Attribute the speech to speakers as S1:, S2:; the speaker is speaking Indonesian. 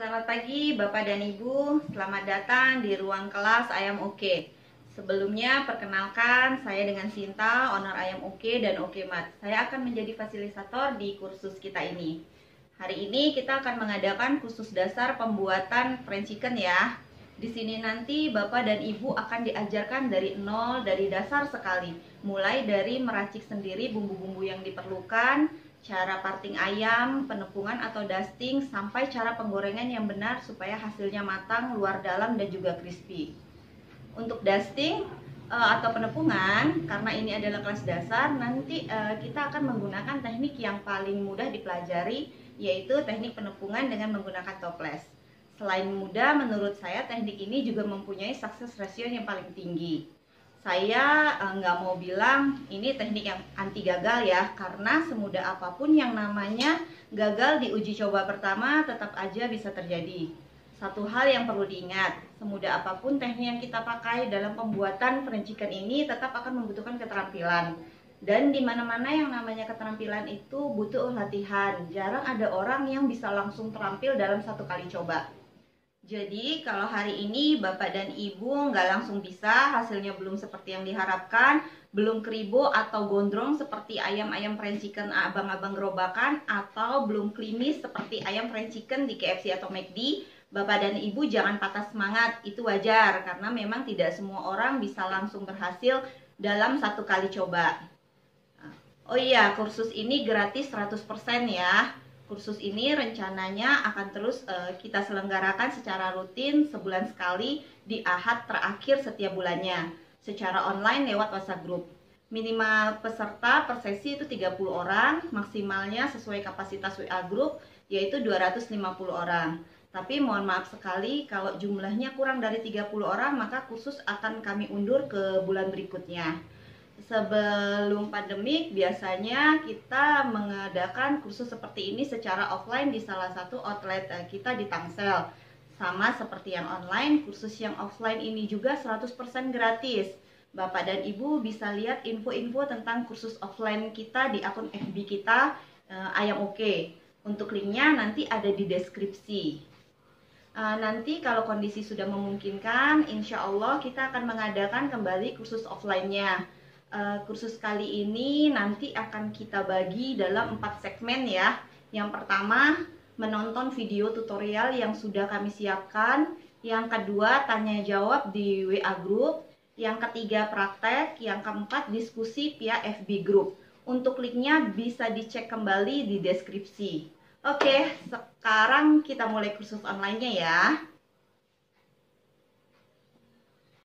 S1: Selamat pagi Bapak dan Ibu, selamat datang di ruang kelas Ayam Oke. Sebelumnya perkenalkan, saya dengan Sinta, owner Ayam Oke dan Oke Mat. Saya akan menjadi fasilitator di kursus kita ini. Hari ini kita akan mengadakan kursus dasar pembuatan fried chicken ya. Di sini nanti Bapak dan Ibu akan diajarkan dari nol, dari dasar sekali. Mulai dari meracik sendiri bumbu-bumbu yang diperlukan, cara parting ayam, penepungan atau dusting, sampai cara penggorengan yang benar supaya hasilnya matang, luar dalam dan juga crispy. Untuk dusting atau penepungan, karena ini adalah kelas dasar, nanti kita akan menggunakan teknik yang paling mudah dipelajari, yaitu teknik penepungan dengan menggunakan toples. Selain mudah, menurut saya teknik ini juga mempunyai success ratio yang paling tinggi. Saya nggak mau bilang ini teknik yang anti gagal ya, karena semudah apapun yang namanya gagal di uji coba pertama tetap aja bisa terjadi. Satu hal yang perlu diingat, semudah apapun teknik yang kita pakai dalam pembuatan fried chicken ini tetap akan membutuhkan keterampilan. Dan di mana-mana yang namanya keterampilan itu butuh latihan. Jarang ada orang yang bisa langsung terampil dalam satu kali coba. Jadi kalau hari ini Bapak dan Ibu nggak langsung bisa, hasilnya belum seperti yang diharapkan, belum keribo atau gondrong seperti ayam-ayam fried chicken abang-abang gerobakan, atau belum klimis seperti ayam fried chicken di KFC atau McD, Bapak dan Ibu jangan patah semangat, itu wajar karena memang tidak semua orang bisa langsung berhasil dalam satu kali coba. Oh iya, kursus ini gratis 100% ya. Kursus ini rencananya akan terus kita selenggarakan secara rutin sebulan sekali di Ahad terakhir setiap bulannya, secara online lewat WhatsApp Group. Minimal peserta per sesi itu 30 orang, maksimalnya sesuai kapasitas WA Group yaitu 250 orang. Tapi mohon maaf sekali kalau jumlahnya kurang dari 30 orang, maka kursus akan kami undur ke bulan berikutnya. Sebelum pandemik biasanya kita mengadakan kursus seperti ini secara offline di salah satu outlet kita di Tangsel. Sama seperti yang online, kursus yang offline ini juga 100% gratis. Bapak dan Ibu bisa lihat info-info tentang kursus offline kita di akun FB kita Ayam Oke. Untuk linknya nanti ada di deskripsi. Nanti kalau kondisi sudah memungkinkan, insya Allah kita akan mengadakan kembali kursus offline-nya. Kursus kali ini nanti akan kita bagi dalam 4 segmen ya. Yang pertama, menonton video tutorial yang sudah kami siapkan. Yang kedua, tanya jawab di WA Group. Yang ketiga, praktek. Yang keempat, diskusi via FB Group. Untuk linknya bisa dicek kembali di deskripsi. Oke, sekarang kita mulai kursus online-nya ya.